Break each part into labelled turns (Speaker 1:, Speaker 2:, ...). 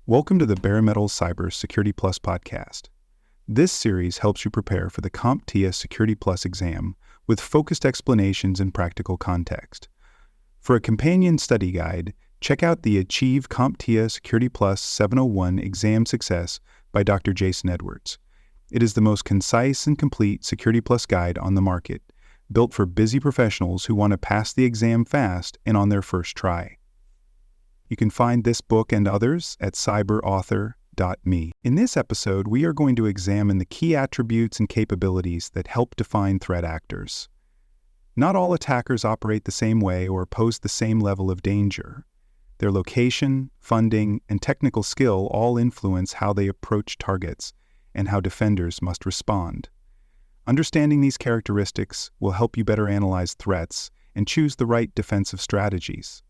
Speaker 1: Welcome to the Bare Metal Cybersecurity Plus podcast. This series helps you prepare for the CompTIA Security Plus exam with focused explanations and practical context. For a companion study guide, check out the Achieve CompTIA Security Plus 701 Exam Success by Dr. Jason Edwards. It is the most concise and complete Security Plus guide on the market, built for busy professionals who want to pass the exam fast and on their first try. You can find this book and others at cyberauthor.me. In this episode, we are going to examine the key attributes and capabilities that help define threat actors. Not all attackers operate the same way or pose the same level of danger. Their location, funding, and technical skill all influence how they approach targets and how defenders must respond. Understanding these characteristics will help you better analyze threats and choose the right defensive strategies.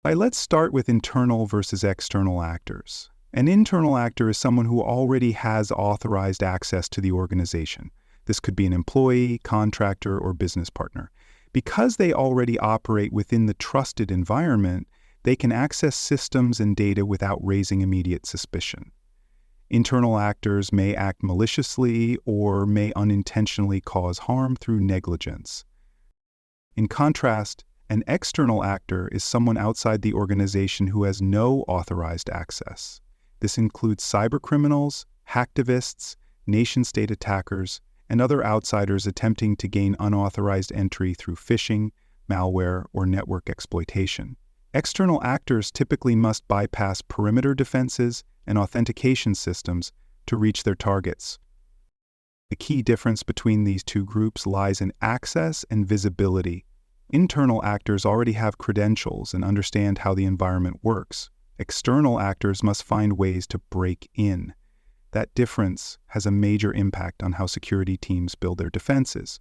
Speaker 1: Let's start with internal versus external actors. An internal actor is someone who already has authorized access to the organization. This could be an employee, contractor, or business partner. Because they already operate within the trusted environment, they can access systems and data without raising immediate suspicion. Internal actors may act maliciously or may unintentionally cause harm through negligence. In contrast, an external actor is someone outside the organization who has no authorized access. This includes cybercriminals, hacktivists, nation-state attackers, and other outsiders attempting to gain unauthorized entry through phishing, malware, or network exploitation. External actors typically must bypass perimeter defenses and authentication systems to reach their targets. The key difference between these two groups lies in access and visibility. Internal actors already have credentials and understand how the environment works. External actors must find ways to break in. That difference has a major impact on how security teams build their defenses.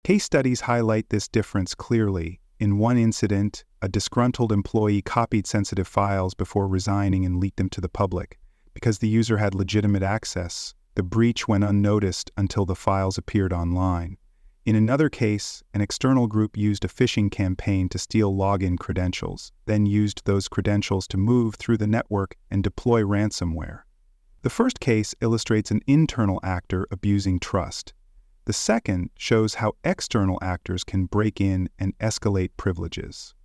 Speaker 1: Case studies highlight this difference clearly. In one incident, a disgruntled employee copied sensitive files before resigning and leaked them to the public. Because the user had legitimate access, the breach went unnoticed until the files appeared online. In another case, an external group used a phishing campaign to steal login credentials, then used those credentials to move through the network and deploy ransomware. The first case illustrates an internal actor abusing trust. The second shows how external actors can break in and escalate privileges.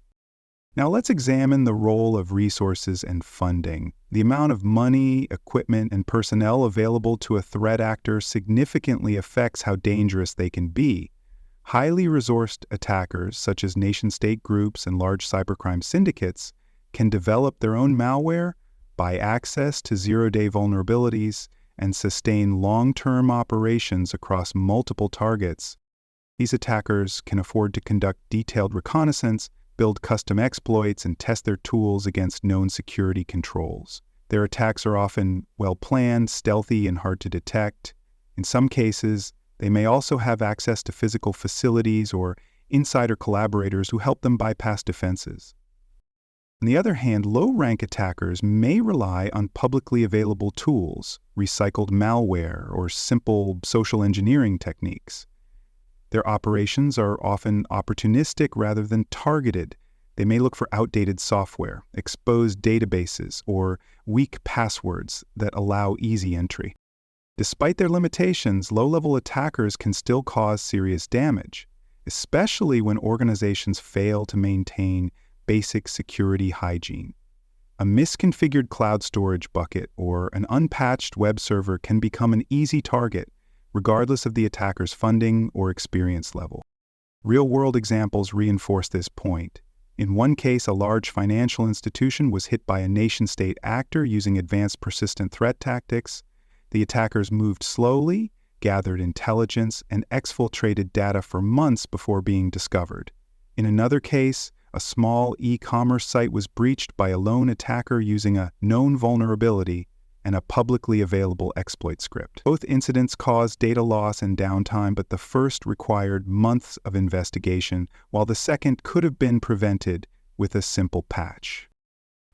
Speaker 1: Now let's examine the role of resources and funding. The amount of money, equipment, and personnel available to a threat actor significantly affects how dangerous they can be. Highly resourced attackers, such as nation-state groups and large cybercrime syndicates, can develop their own malware, buy access to zero-day vulnerabilities, and sustain long-term operations across multiple targets. These attackers can afford to conduct detailed reconnaissance, build custom exploits, and test their tools against known security controls. Their attacks are often well-planned, stealthy, and hard to detect. In some cases, they may also have access to physical facilities or insider collaborators who help them bypass defenses. On the other hand, low-rank attackers may rely on publicly available tools, recycled malware, or simple social engineering techniques. Their operations are often opportunistic rather than targeted. They may look for outdated software, exposed databases, or weak passwords that allow easy entry. Despite their limitations, low-level attackers can still cause serious damage, especially when organizations fail to maintain basic security hygiene. A misconfigured cloud storage bucket or an unpatched web server can become an easy target, regardless of the attacker's funding or experience level. Real-world examples reinforce this point. In one case, a large financial institution was hit by a nation-state actor using advanced persistent threat tactics. The attackers moved slowly, gathered intelligence, and exfiltrated data for months before being discovered. In another case, a small e-commerce site was breached by a lone attacker using a known vulnerability and a publicly available exploit script. Both incidents caused data loss and downtime, but the first required months of investigation, while the second could have been prevented with a simple patch.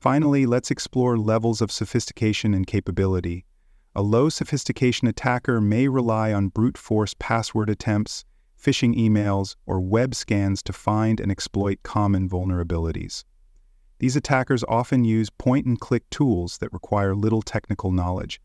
Speaker 1: Finally, let's explore levels of sophistication and capability. A low sophistication attacker may rely on brute force password attempts, phishing emails, or web scans to find and exploit common vulnerabilities. These attackers often use point-and-click tools that require little technical knowledge.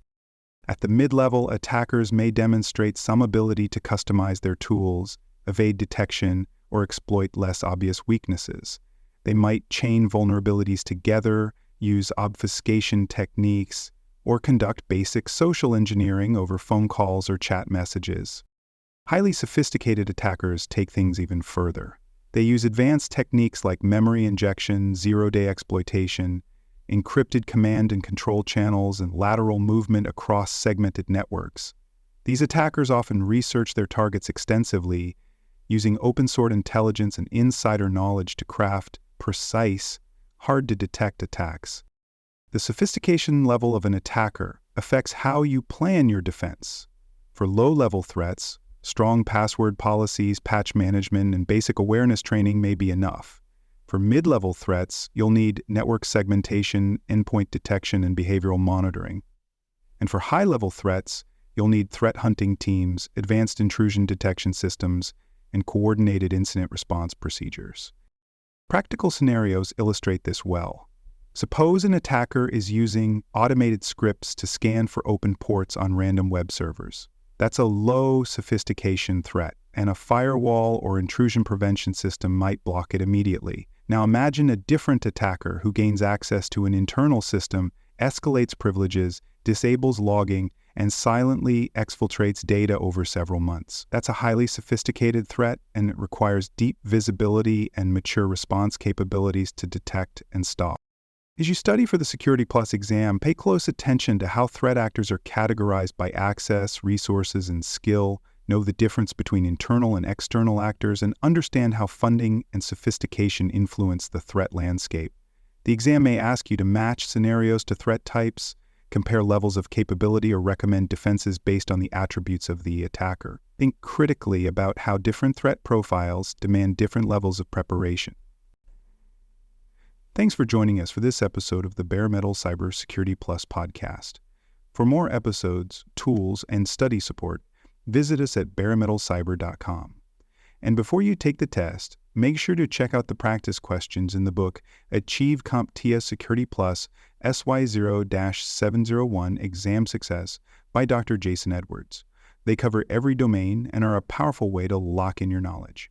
Speaker 1: At the mid-level, attackers may demonstrate some ability to customize their tools, evade detection, or exploit less obvious weaknesses. They might chain vulnerabilities together, use obfuscation techniques, or conduct basic social engineering over phone calls or chat messages. Highly sophisticated attackers take things even further. They use advanced techniques like memory injection, zero-day exploitation, encrypted command and control channels, and lateral movement across segmented networks. These attackers often research their targets extensively, using open-source intelligence and insider knowledge to craft precise, hard-to-detect attacks. The sophistication level of an attacker affects how you plan your defense. For low-level threats, strong password policies, patch management, and basic awareness training may be enough. For mid-level threats, you'll need network segmentation, endpoint detection, and behavioral monitoring. And for high-level threats, you'll need threat hunting teams, advanced intrusion detection systems, and coordinated incident response procedures. Practical scenarios illustrate this well. Suppose an attacker is using automated scripts to scan for open ports on random web servers. That's a low sophistication threat, and a firewall or intrusion prevention system might block it immediately. Now imagine a different attacker who gains access to an internal system, escalates privileges, disables logging, and silently exfiltrates data over several months. That's a highly sophisticated threat, and it requires deep visibility and mature response capabilities to detect and stop. As you study for the Security Plus exam, pay close attention to how threat actors are categorized by access, resources, and skill. Know the difference between internal and external actors, and understand how funding and sophistication influence the threat landscape. The exam may ask you to match scenarios to threat types, compare levels of capability, or recommend defenses based on the attributes of the attacker. Think critically about how different threat profiles demand different levels of preparation. Thanks for joining us for this episode of the Bare Metal Cybersecurity Plus podcast. For more episodes, tools, and study support, visit us at baremetalcyber.com. And before you take the test, make sure to check out the practice questions in the book Achieve CompTIA Security Plus SY0-701 Exam Success by Dr. Jason Edwards. They cover every domain and are a powerful way to lock in your knowledge.